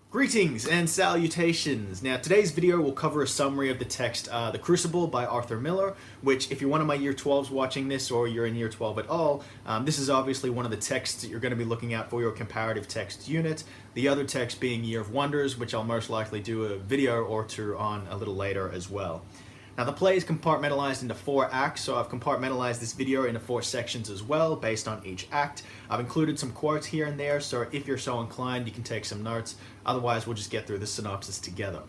Greetings and salutations. Now today's video will cover a summary of the text The Crucible by Arthur Miller, which if you're one of my Year 12s watching this or you're in Year 12 at all, this is obviously one of the texts that you're going to be looking at for your comparative text unit. The other text being Year of Wonders, which I'll most likely do a video or two on a little later as well. Now the play is compartmentalized into 4 acts, so I've compartmentalized this video into 4 sections as well, based on each act. I've included some quotes here and there, so if you're so inclined, you can take some notes. Otherwise, we'll just get through the synopsis together.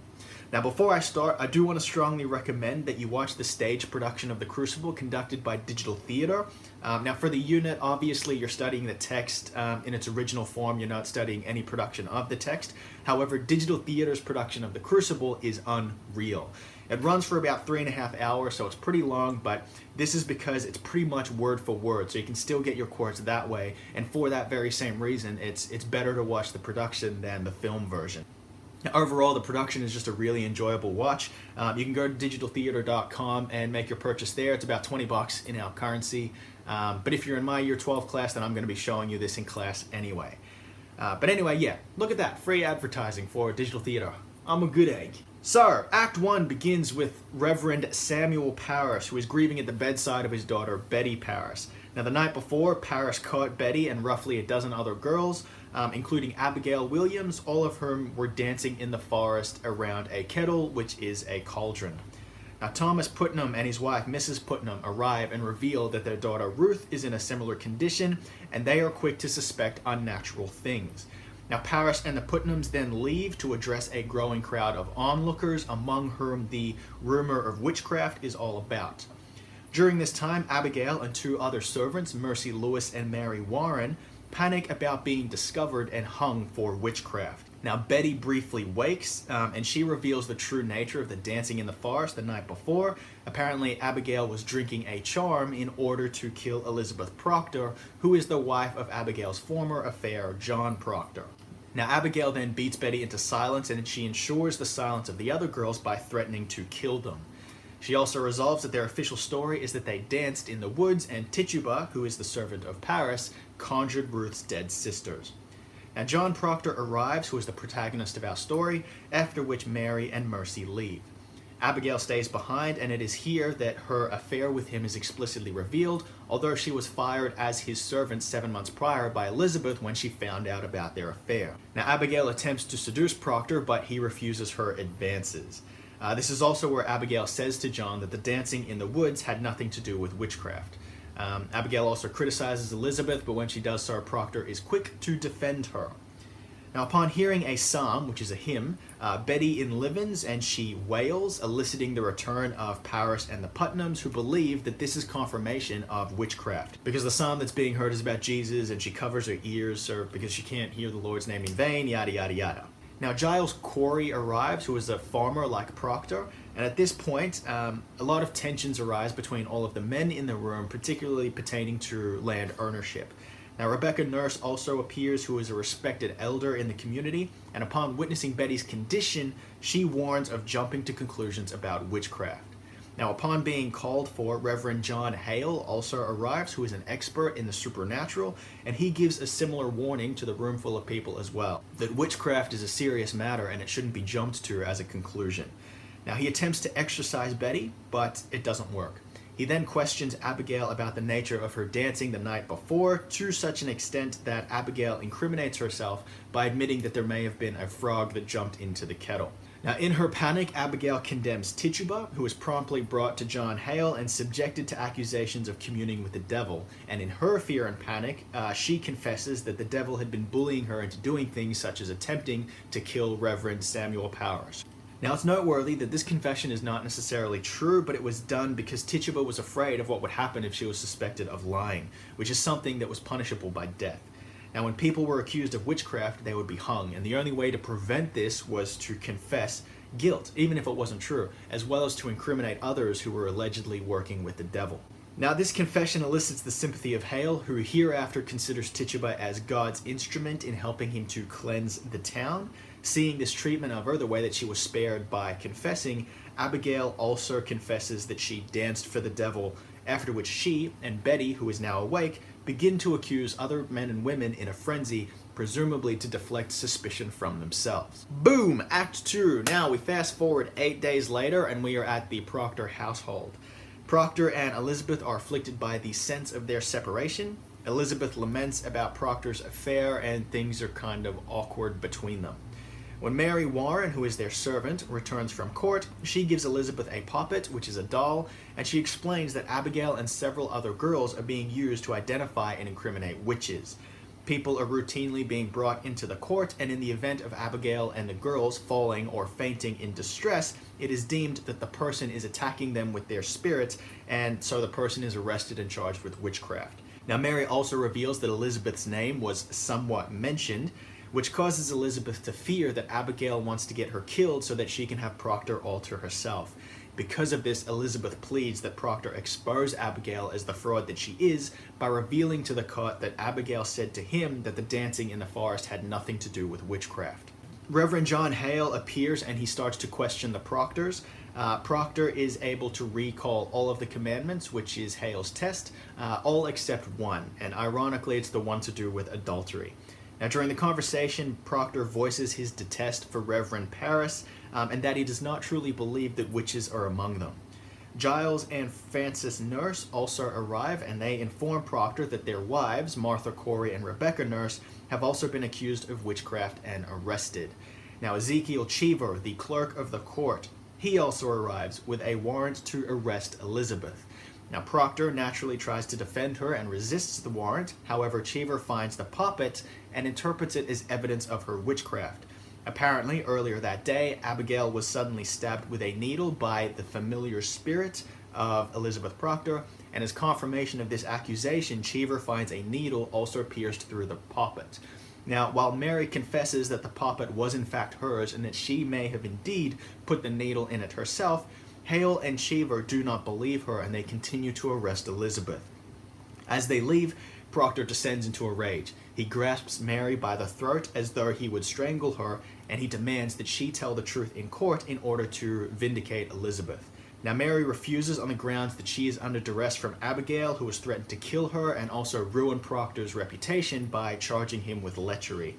Now before I start, I do want to strongly recommend that you watch the stage production of The Crucible conducted by Digital Theatre. Now for the unit, obviously you're studying the text in its original form, you're not studying any production of the text. However, Digital Theatre's production of The Crucible is unreal. It runs for about 3.5 hours, so it's pretty long, but this is because it's pretty much word for word, so you can still get your quotes that way, and for that very same reason, it's better to watch the production than the film version. Now, overall, the production is just a really enjoyable watch. You can go to digitaltheatre.com and make your purchase there. It's about 20 bucks in our currency, but if you're in my Year 12 class, then I'm going to be showing you this in class anyway. But anyway, yeah, look at that, free advertising for Digital Theatre. I'm a good egg. So, Act 1 begins with Reverend Samuel Parris, who is grieving at the bedside of his daughter, Betty Parris. Now, the night before, Parris caught Betty and roughly a dozen other girls, including Abigail Williams, all of whom were dancing in the forest around a kettle, which is a cauldron. Now, Thomas Putnam and his wife, Mrs. Putnam, arrive and reveal that their daughter Ruth is in a similar condition, and they are quick to suspect unnatural things. Now, Parris and the Putnams then leave to address a growing crowd of onlookers, among whom the rumor of witchcraft is all about. During this time, Abigail and 2 other servants, Mercy Lewis and Mary Warren, panic about being discovered and hung for witchcraft. Now, Betty briefly wakes, and she reveals the true nature of the dancing in the forest the night before. Apparently, Abigail was drinking a charm in order to kill Elizabeth Proctor, who is the wife of Abigail's former affair, John Proctor. Now, Abigail then beats Betty into silence, and she ensures the silence of the other girls by threatening to kill them. She also resolves that their official story is that they danced in the woods, and Tituba, who is the servant of Parris, conjured Ruth's dead sisters. Now, John Proctor arrives, who is the protagonist of our story, after which Mary and Mercy leave. Abigail stays behind, and it is here that her affair with him is explicitly revealed, although she was fired as his servant 7 months prior by Elizabeth when she found out about their affair. Now, Abigail attempts to seduce Proctor, but he refuses her advances. This is also where Abigail says to John that the dancing in the woods had nothing to do with witchcraft. Abigail also criticizes Elizabeth, but when she does so, Proctor is quick to defend her. Now, upon hearing a psalm, which is a hymn, Betty enlivens and she wails, eliciting the return of Parris and the Putnams, who believe that this is confirmation of witchcraft. Because the psalm that's being heard is about Jesus, and she covers her ears because she can't hear the Lord's name in vain, yada yada yada. Now, Giles Corey arrives, who is a farmer like Proctor, and at this point, a lot of tensions arise between all of the men in the room, particularly pertaining to land ownership. Now, Rebecca Nurse also appears, who is a respected elder in the community, and upon witnessing Betty's condition, she warns of jumping to conclusions about witchcraft. Now, upon being called for, Reverend John Hale also arrives, who is an expert in the supernatural, and he gives a similar warning to the room full of people as well, that witchcraft is a serious matter and it shouldn't be jumped to as a conclusion. Now, he attempts to exorcise Betty, but it doesn't work. He then questions Abigail about the nature of her dancing the night before, to such an extent that Abigail incriminates herself by admitting that there may have been a frog that jumped into the kettle. Now, in her panic, Abigail condemns Tituba, who is promptly brought to John Hale and subjected to accusations of communing with the devil. And in her fear and panic, she confesses that the devil had been bullying her into doing things such as attempting to kill Reverend Samuel Parris. Now, it's noteworthy that this confession is not necessarily true, but it was done because Tituba was afraid of what would happen if she was suspected of lying, which is something that was punishable by death. Now, when people were accused of witchcraft, they would be hung, and the only way to prevent this was to confess guilt, even if it wasn't true, as well as to incriminate others who were allegedly working with the devil. Now, this confession elicits the sympathy of Hale, who hereafter considers Tituba as God's instrument in helping him to cleanse the town. Seeing this treatment of her, the way that she was spared by confessing, Abigail also confesses that she danced for the devil, after which she and Betty, who is now awake, begin to accuse other men and women in a frenzy presumably to deflect suspicion from themselves. Boom! Act 2. Now we fast forward 8 days later and we are at the Proctor household. Proctor and Elizabeth are afflicted by the sense of their separation. Elizabeth laments about Proctor's affair and things are kind of awkward between them. When Mary Warren, who is their servant, returns from court, she gives Elizabeth a poppet, which is a doll, and she explains that Abigail and several other girls are being used to identify and incriminate witches. People are routinely being brought into the court, and in the event of Abigail and the girls falling or fainting in distress, it is deemed that the person is attacking them with their spirits, and so the person is arrested and charged with witchcraft. Now, Mary also reveals that Elizabeth's name was somewhat mentioned, which causes Elizabeth to fear that Abigail wants to get her killed so that she can have Proctor all to herself. Because of this, Elizabeth pleads that Proctor expose Abigail as the fraud that she is by revealing to the court that Abigail said to him that the dancing in the forest had nothing to do with witchcraft. Reverend John Hale appears and he starts to question the Proctors. Proctor is able to recall all of the commandments, which is Hale's test, all except one, and ironically it's the one to do with adultery. Now, during the conversation, Proctor voices his detest for Reverend Parris, and that he does not truly believe that witches are among them. Giles and Frances Nurse also arrive, and they inform Proctor that their wives, Martha Corey and Rebecca Nurse, have also been accused of witchcraft and arrested. Now, Ezekiel Cheever, the clerk of the court, he also arrives with a warrant to arrest Elizabeth. Now, Proctor naturally tries to defend her and resists the warrant. However, Cheever finds the poppet and interprets it as evidence of her witchcraft. Apparently, earlier that day, Abigail was suddenly stabbed with a needle by the familiar spirit of Elizabeth Proctor, and as confirmation of this accusation, Cheever finds a needle also pierced through the poppet. Now, while Mary confesses that the poppet was in fact hers and that she may have indeed put the needle in it herself, Hale and Cheever do not believe her and they continue to arrest Elizabeth. As they leave, Proctor descends into a rage. He grasps Mary by the throat as though he would strangle her, and he demands that she tell the truth in court in order to vindicate Elizabeth. Now, Mary refuses on the grounds that she is under duress from Abigail, who has threatened to kill her and also ruin Proctor's reputation by charging him with lechery.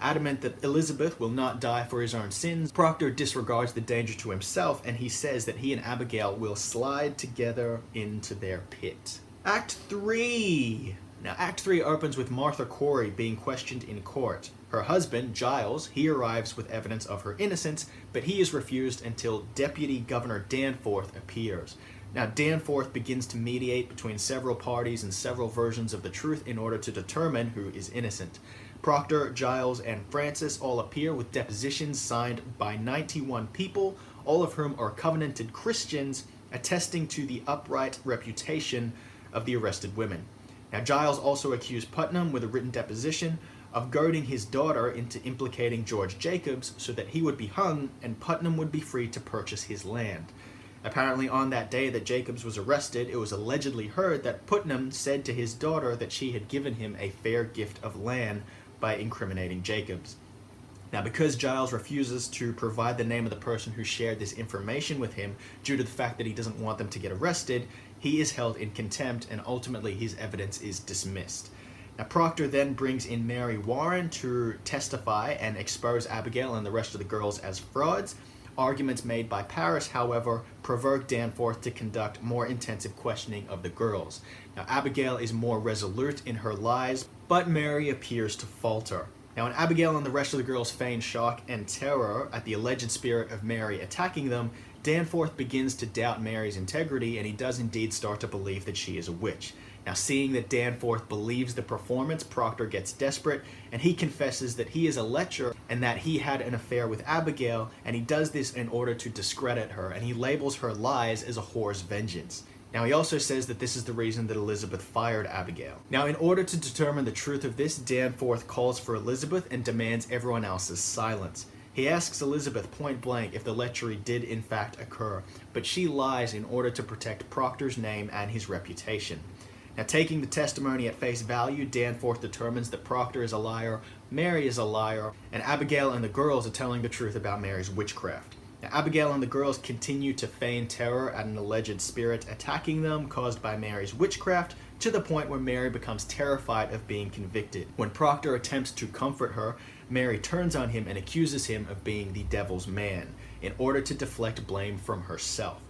Adamant that Elizabeth will not die for his own sins, Proctor disregards the danger to himself, and he says that he and Abigail will slide together into their pit. Act 3! Now, Act 3 opens with Martha Corey being questioned in court. Her husband, Giles, he arrives with evidence of her innocence, but he is refused until Deputy Governor Danforth appears. Now, Danforth begins to mediate between several parties and several versions of the truth in order to determine who is innocent. Proctor, Giles, and Frances all appear with depositions signed by 91 people, all of whom are covenanted Christians, attesting to the upright reputation of the arrested women. Now, Giles also accused Putnam with a written deposition of goading his daughter into implicating George Jacobs so that he would be hung and Putnam would be free to purchase his land. Apparently, on that day that Jacobs was arrested, it was allegedly heard that Putnam said to his daughter that she had given him a fair gift of land by incriminating Jacobs. Now, because Giles refuses to provide the name of the person who shared this information with him due to the fact that he doesn't want them to get arrested, he is held in contempt and ultimately his evidence is dismissed. Now, Proctor then brings in Mary Warren to testify and expose Abigail and the rest of the girls as frauds. Arguments made by Parris, however, provoke Danforth to conduct more intensive questioning of the girls. Now, Abigail is more resolute in her lies, but Mary appears to falter. Now, when Abigail and the rest of the girls feign shock and terror at the alleged spirit of Mary attacking them, Danforth begins to doubt Mary's integrity, and he does indeed start to believe that she is a witch. Now, seeing that Danforth believes the performance, Proctor gets desperate, and he confesses that he is a lecher and that he had an affair with Abigail, and he does this in order to discredit her, and he labels her lies as a whore's vengeance. Now, he also says that this is the reason that Elizabeth fired Abigail. Now, in order to determine the truth of this, Danforth calls for Elizabeth and demands everyone else's silence. He asks Elizabeth point blank if the lechery did in fact occur, but she lies in order to protect Proctor's name and his reputation. Now, taking the testimony at face value, Danforth determines that Proctor is a liar, Mary is a liar, and Abigail and the girls are telling the truth about Mary's witchcraft. Now, Abigail and the girls continue to feign terror at an alleged spirit attacking them caused by Mary's witchcraft, to the point where Mary becomes terrified of being convicted. When Proctor attempts to comfort her, Mary turns on him and accuses him of being the devil's man in order to deflect blame from herself.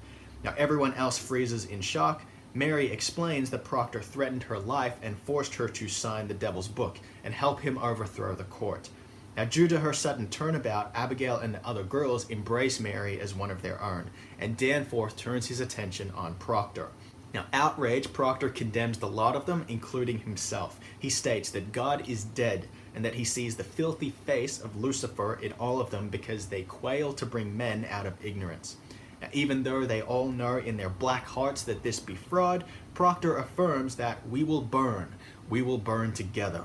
Now everyone else freezes in shock. Mary explains that Proctor threatened her life and forced her to sign the devil's book and help him overthrow the court. Now, due to her sudden turnabout, Abigail and the other girls embrace Mary as one of their own, and Danforth turns his attention on Proctor. Now, outraged, Proctor condemns the lot of them, including himself. He states that God is dead, and that he sees the filthy face of Lucifer in all of them because they quail to bring men out of ignorance. Now, even though they all know in their black hearts that this be fraud, Proctor affirms that we will burn together.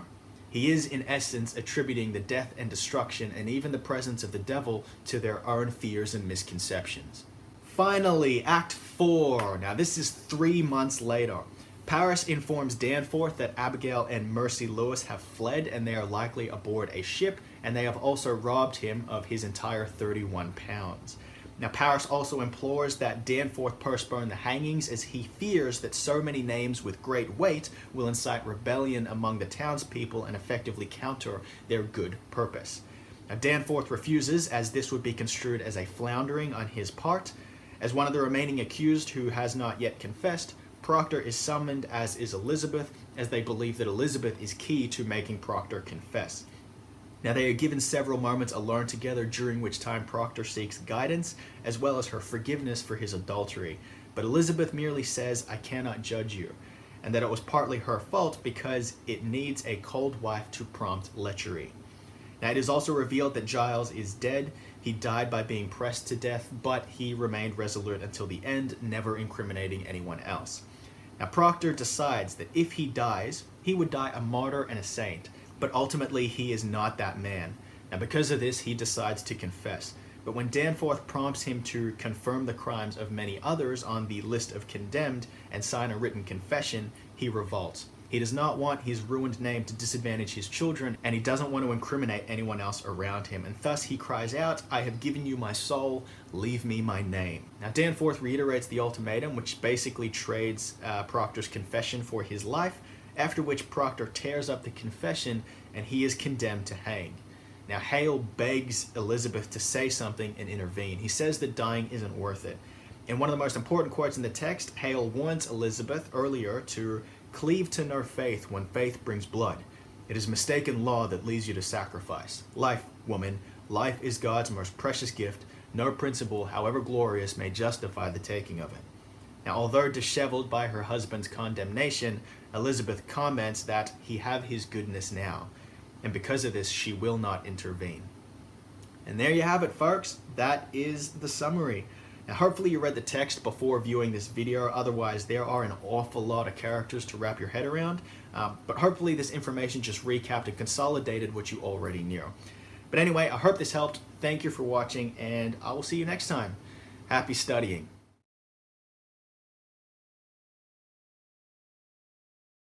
He is, in essence, attributing the death and destruction and even the presence of the devil to their own fears and misconceptions. Finally, Act 4. Now, this is 3 months later. Paris informs Danforth that Abigail and Mercy Lewis have fled and they are likely aboard a ship, and they have also robbed him of his entire 31 pounds. Now, Paris also implores that Danforth postpone the hangings as he fears that so many names with great weight will incite rebellion among the townspeople and effectively counter their good purpose. Now, Danforth refuses, as this would be construed as a floundering on his part. As one of the remaining accused who has not yet confessed, Proctor is summoned, as is Elizabeth, as they believe that Elizabeth is key to making Proctor confess. Now, they are given several moments alone together, during which time Proctor seeks guidance, as well as her forgiveness for his adultery. But Elizabeth merely says, "I cannot judge you," and that it was partly her fault because it needs a cold wife to prompt lechery. Now, it is also revealed that Giles is dead. He died by being pressed to death, but he remained resolute until the end, never incriminating anyone else. Now, Proctor decides that if he dies, he would die a martyr and a saint. But ultimately, he is not that man. Now, because of this, he decides to confess. But when Danforth prompts him to confirm the crimes of many others on the list of condemned and sign a written confession, he revolts. He does not want his ruined name to disadvantage his children, and he doesn't want to incriminate anyone else around him. And thus he cries out, "I have given you my soul, leave me my name." Now, Danforth reiterates the ultimatum, which basically trades Proctor's confession for his life, after which Proctor tears up the confession and he is condemned to hang. Now, Hale begs Elizabeth to say something and intervene. He says that dying isn't worth it. In one of the most important quotes in the text, Hale warns Elizabeth earlier to cleave to no faith when faith brings blood. It is mistaken law that leads you to sacrifice. Life, woman, life is God's most precious gift. No principle, however glorious, may justify the taking of it. Now, although disheveled by her husband's condemnation, Elizabeth comments that he have his goodness now, and because of this, she will not intervene. And there you have it, folks. That is the summary. Now, hopefully you read the text before viewing this video. Otherwise, there are an awful lot of characters to wrap your head around. But hopefully this information just recapped and consolidated what you already knew. But anyway, I hope this helped. Thank you for watching, and I will see you next time. Happy studying.